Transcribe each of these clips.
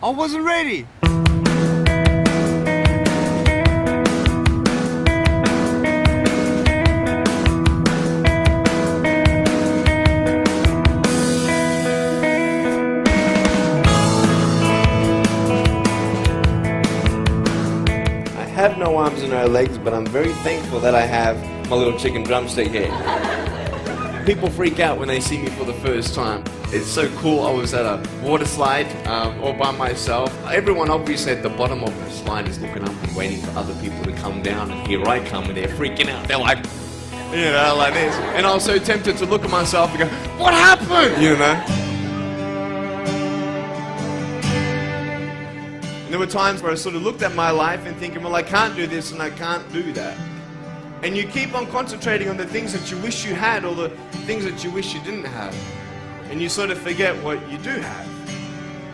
I wasn't ready. I have no arms and no legs, but I'm very thankful that I have my little chicken drumstick here. People freak out when they see me for the first time. It's so cool. I was at a water slide all by myself. Everyone obviously at the bottom of the slide is looking up and waiting for other people to come down, and here I come and they're freaking out. They're like, you know, like this. And I was so tempted to look at myself and go, what happened? You know? And there were times where I sort of looked at my life and thinking, well, I can't do this and I can't do that. And you keep on concentrating on the things that you wish you had or the things that you wish you didn't have. And you sort of forget what you do have.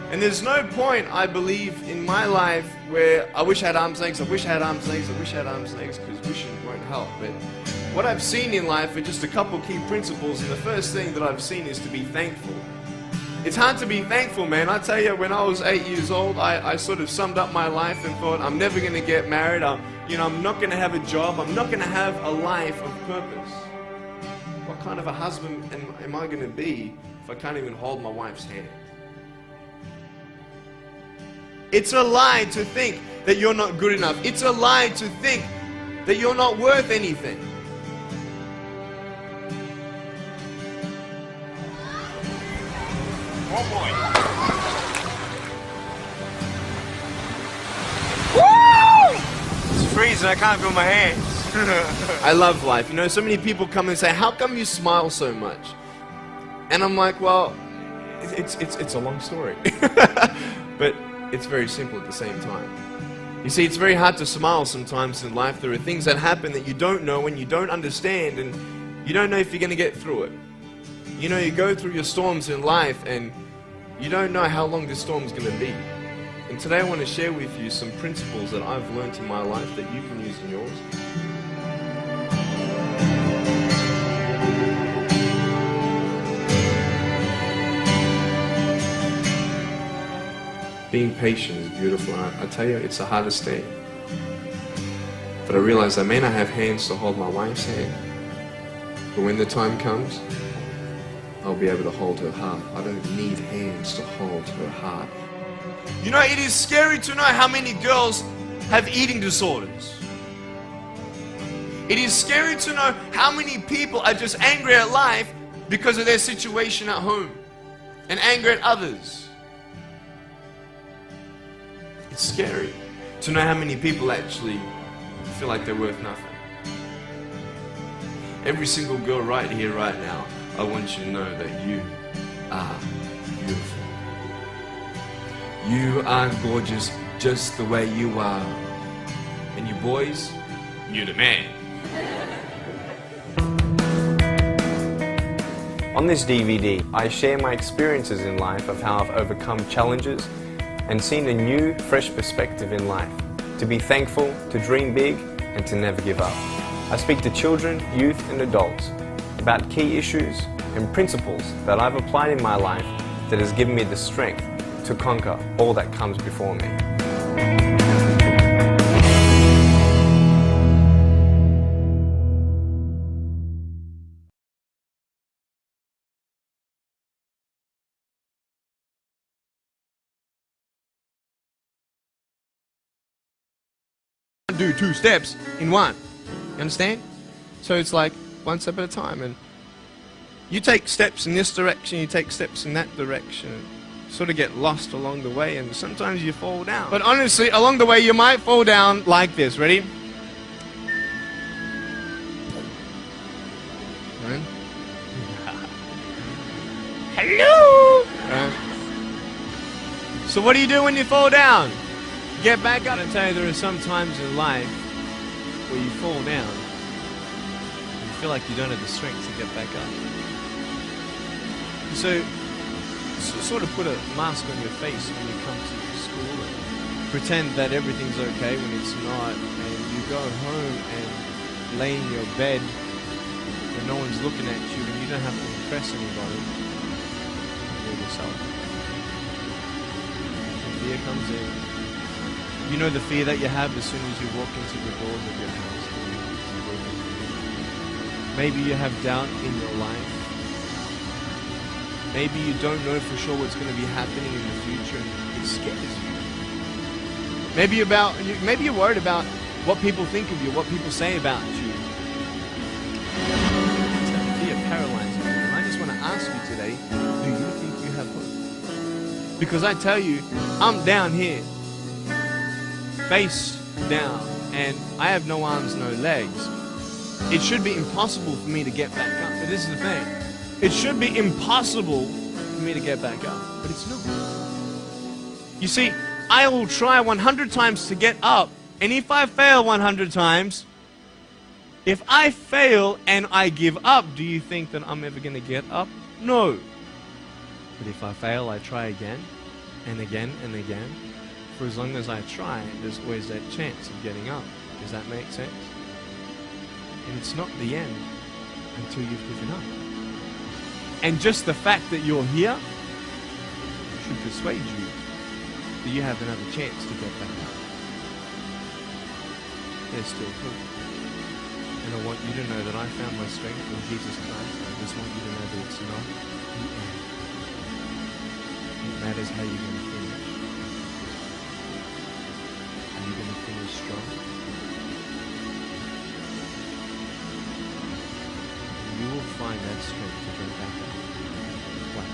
And there's no point, I believe, in my life where I wish I had arms and legs, I wish I had arms and legs, I wish I had arms and legs, because wishing won't help. But what I've seen in life are just a couple key principles, and the first thing that I've seen is to be thankful. It's hard to be thankful, man. I tell you, when I was 8 years old, I sort of summed up my life and thought, I'm never going to get married. I'm not going to have a job. I'm not going to have a life of purpose. What kind of a husband am I going to be if I can't even hold my wife's hand? It's a lie to think that you're not good enough. It's a lie to think that you're not worth anything. Oh boy. Woo! It's freezing, I can't feel my hands. I love life. You know, so many people come and say, how come you smile so much? And I'm like, well, it's a long story. But it's very simple at the same time. You see, it's very hard to smile sometimes in life. There are things that happen that you don't know and you don't understand, and you don't know if you're going to get through it. You know, you go through your storms in life and you don't know how long this storm is going to be. And today I want to share with you some principles that I've learned in my life that you can use in yours. Being patient is beautiful. I tell you, it's the hardest thing. But I realize I may not have hands to hold my wife's hand, but when the time comes, I'll be able to hold her heart. I don't need hands to hold her heart. You know, it is scary to know how many girls have eating disorders. It is scary to know how many people are just angry at life because of their situation at home and angry at others. It's scary to know how many people actually feel like they're worth nothing. Every single girl right here, right now, I want you to know that you are beautiful. You are gorgeous just the way you are. And you boys, you're the man. On this DVD, I share my experiences in life of how I've overcome challenges and seen a new, fresh perspective in life. To be thankful, to dream big, and to never give up. I speak to children, youth, and adults about key issues and principles that I've applied in my life that has given me the strength to conquer all that comes before me. Do 2 steps in one. You understand? So it's like one step at a time, and you take steps in this direction, you take steps in that direction, sort of get lost along the way, and sometimes you fall down. But honestly, along the way you might fall down like this. Ready? Right? Hello! Right. So what do you do when you fall down? Get back up. I tell you, there are some times in life where you fall down and you feel like you don't have the strength to get back up. So sort of put a mask on your face when you come to school and pretend that everything's okay when it's not, and you go home and lay in your bed when no one's looking at you and you don't have to impress anybody. You're yourself. fear comes in. You know the fear that you have as soon as you walk into the doors of your house. Maybe you have doubt in your life. Maybe you don't know for sure what's going to be happening in the future and it scares you. Maybe you're worried about what people think of you, what people say about you. That fear paralyzes you. And I just want to ask you today, do you think you have hope? Because I tell you, I'm down here, face down, and I have no arms, no legs. It should be impossible for me to get back up. But this is the thing. It should be impossible for me to get back up, but it's not. You see, I will try 100 times to get up, and if I fail 100 times, if I fail and I give up, do you think that I'm ever going to get up? No. But if I fail, I try again, and again, and again. For as long as I try, there's always that chance of getting up. Does that make sense? And it's not the end until you've given up. And just the fact that you're here should persuade you that you have another chance to get back up. There's still hope. And I want you to know that I found my strength in Jesus Christ. I just want you to know that it's not the end. It matters how you're going to finish. Are you going to finish strong? You will find that strength to get back up. Wow.